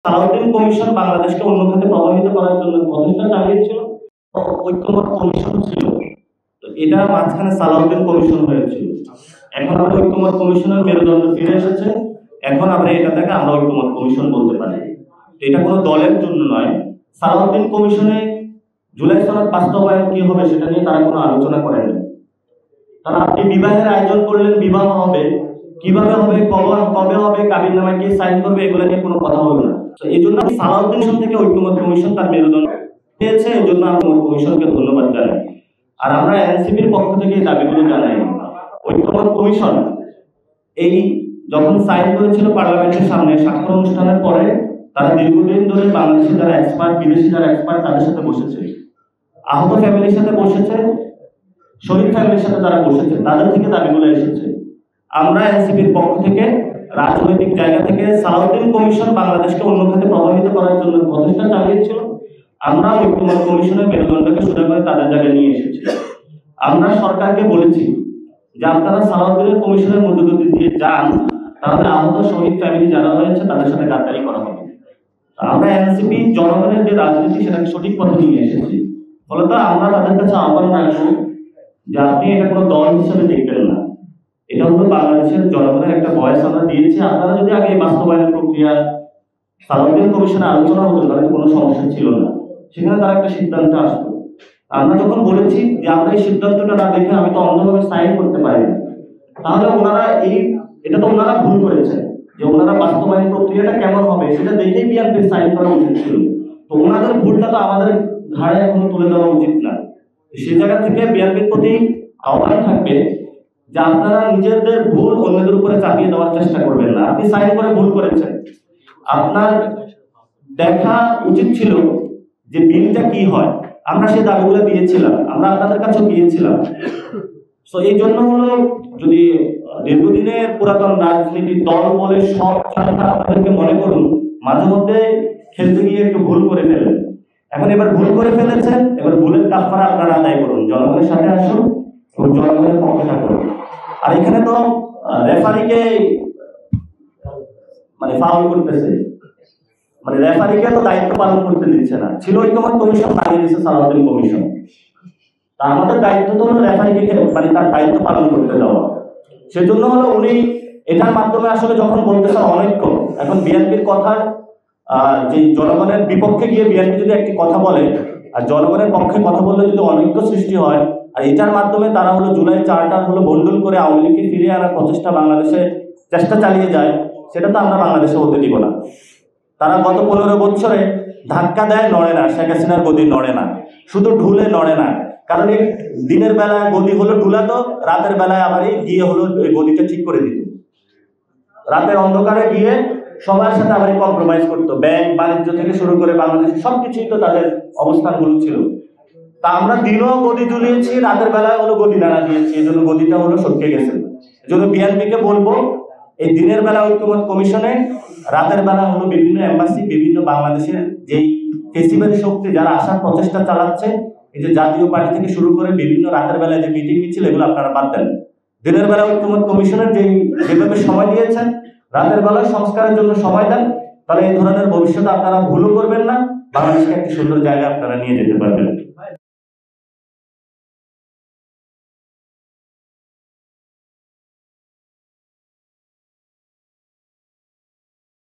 Salauddin commission বাংলাদেশকে অন্য খাতে প্রভাবিত করার জন্য প্রচেষ্টা চালিয়েছিল। ঐক্যমত কমিশন ছিল, তো এটা মাঝখানে সালাউদ্দিন কমিশন হয়েছিল। এখন আমরা ঐক্যমত কমিশনের মেরুদণ্ড ফিরে এসেছে, এখন আমরা এটাকে আমরা ঐক্যমত কমিশন বলতে পারি। এটা কোনো দলের জন্য নয়। সালাউদ্দিন কমিশনে জুলাই সনদ বাস্তবায়ন কি হবে সেটা নিয়ে তারা কোনো আলোচনা করেনি। তারা আপনি বিবাহের আয়োজন করলেন, বিবাহ হবে, কিভাবে হবে, কবে হবে, কাবিন নামায় কে সাইন করবে, এগুলো নিয়ে কোনো কথা বলবে না। তো এই জন্য সালাউদ্দিন থেকে ঐক্যমত কমিশন তার মেরুদণ্ড পেয়েছে, এই জন্য আমরা কমিশনকে ধন্যবাদ জানাই। আর আমরা এনসিপির পক্ষ থেকে এই দাবিগুলো জানাই। ঐক্যমত কমিশন এই যখন সাইন করেছিল পার্লামেন্টের সামনে স্বাক্ষর অনুষ্ঠানের পরে, তারা দীর্ঘদিন ধরে বাংলাদেশে যারা এক্সপার্ট, বিদেশি যারা এক্সপার্ট, তাদের সাথে বসেছে, আহত ফ্যামিলির সাথে বসেছে, শহীদ ফ্যামিলির সাথে তারা বসেছে, তাদের থেকে দাবিগুলো এসেছে। আমরা এনসিপির পক্ষ থেকে রাজনৈতিক জায়গা থেকে সালাউদ্দিন কমিশন বাংলাদেশকে অন্য খাতে প্রভাবিত করার জন্য প্রচেষ্টা চালিয়েছিল। আমরা ঐক্যমত কমিশনের মেরুদণ্ডকে সোজা করে তাদের জায়গায় নিয়ে এসেছি। আমরা সরকারকে বলেছি যে আপনারা সালাউদ্দিনের কমিশনের মধ্য দিয়ে যান, তাহলে আহত শহীদ ফ্যামিলি যারা হয়েছে তাদের সাথে গাদ্দারি করা হবে। আমরা এনসিপি জনগণের যে রাজনীতি সেটাকে সঠিক পথে নিয়ে এসেছি। ফলত আমরা তাদের কাছে আহ্বান রাখবো যে আপনি এটা কোনো দল হিসেবে দেখবেন না, এটা হলো বাংলাদেশের জনগণের একটা ভয়েস আমরা দিয়েছি। আপনারা যদি আগে বাস্তবায়নের প্রক্রিয়া সালাউদ্দিন কমিশনে আলোচনা হতো তাহলে তো কোনো সমস্যা ছিল না, সেখানে তারা একটা সিদ্ধান্ত আসতো। আমরা যখন বলেছি যে আমরা এই সিদ্ধান্তটা না দেখে আমি তো অন্ধভাবে সাইন করতে পারি না, তাহলে ওনারা এটা তো ওনারা ভুল করেছেন যে ওনারা বাস্তবায়ন প্রক্রিয়াটা কেমন হবে সেটা দেখেই বিএনপি সাইন করা উচিত ছিল। তো ওনাদের ভুলটা তো আমাদের ঘাড়ে এখন তুলে দেওয়া উচিত না। সে জায়গা থেকে বিএনপির প্রতি আহ্বান থাকবে যে আপনারা নিজেদের ভুল অন্যদের উপরে চাপিয়ে দেওয়ার চেষ্টা করবেন না। আপনি সাইন করে ভুল করেছেন, আপনার দেখা উচিত ছিল যে বিলটা কি হয়। আমরা সেই দাবিগুলো দিয়েছিলাম, আমরা আপনাদের কাছেও গিয়েছিলাম। তো এই জন্য হলো যদি দীর্ঘদিনের পুরাতন রাজনীতির দল বলে সব আপনাদেরকে মনে করুন, মাঝে মধ্যে খেলতে গিয়ে একটু ভুল করে ফেলেন। এখন এবার ভুল করে ফেলেছেন, এবার ভুলের কাফারা আপনারা আদায় করুন, জনগণের সাথে আসুন এবং জনগণের পক্ষে থাকুন। আর এখানে তো রেফারিকে মানে ফাউল করতেছে, মানে রেফারিকে তো দায়িত্ব পালন করতে দিচ্ছে না। ছিল ঐক্যমত কমিশন, দাঁড়িয়ে দিচ্ছে সালাউদ্দিন কমিশন। তা আমাদের দায়িত্ব তো হলো রেফারিকে মানে তার দায়িত্ব পালন করতে দেওয়া। সেজন্য হলো উনি এটার মাধ্যমে আসলে যখন বলতেছেন অনৈক্য, এখন বিএনপির কথা যে জনগণের বিপক্ষে গিয়ে বিএনপি যদি একটি কথা বলে আর জনগণের পক্ষে কথা বললে যদি অনৈক্য সৃষ্টি হয়, আর এটার মাধ্যমে তারা হলো জুলাই চার্টার হলো বন্ডল করে আওয়ামী লীগকে ফিরিয়ে আনার প্রচেষ্টা বাংলাদেশে চেষ্টা চালিয়ে যায়, সেটা তো আমরা বাংলাদেশে হতে দিব না। তারা গত 15 বছরে ধাক্কা দেয়, নড়ে না, শেখ হাসিনার গদি নড়ে না, শুধু ঢুলে নড়ে না। কারণ এই দিনের বেলায় গদি হলো ঢুলাতো, রাতের বেলায় আবার গিয়ে হলো গদিটা ঠিক করে দিত। রাতের অন্ধকারে গিয়ে সবার সাথে আবার কম্প্রোমাইজ করতো, ব্যাংক বাণিজ্য থেকে শুরু করে বাংলাদেশ সবকিছুই তো তাদের অবস্থানগুলো ছিল। তা আমরা দিনও গদি ঝুলিয়েছি, রাতের বেলায় হলো গদি নাড়া দিয়েছি, এই জন্য গদিটা হলো সটকে গেছে। এই জন্য বিএনপিকে বলবো এই দিনের বেলা ঐক্যমত কমিশনে, রাতের বেলা হলো বিভিন্ন এম্বাসি, বিভিন্ন বাংলাদেশের যেই ফেসিবাদী শক্তি যারা আসার প্রচেষ্টা চালাচ্ছে, এই যে জাতীয় পার্টি থেকে শুরু করে বিভিন্ন রাতের বেলায় যে মিটিং মিছিল, এগুলো আপনারা বাদ দেন। দিনের বেলা ঐক্যমত কমিশনের যেভাবে সময় দিয়েছেন, রাতের বেলায় সংস্কারের জন্য সময় দেন, তাহলে এই ধরনের ভবিষ্যতে আপনারা ভুলও করবেন না, বাংলাদেশকে একটি সুন্দর জায়গায় আপনারা নিয়ে যেতে পারবেন।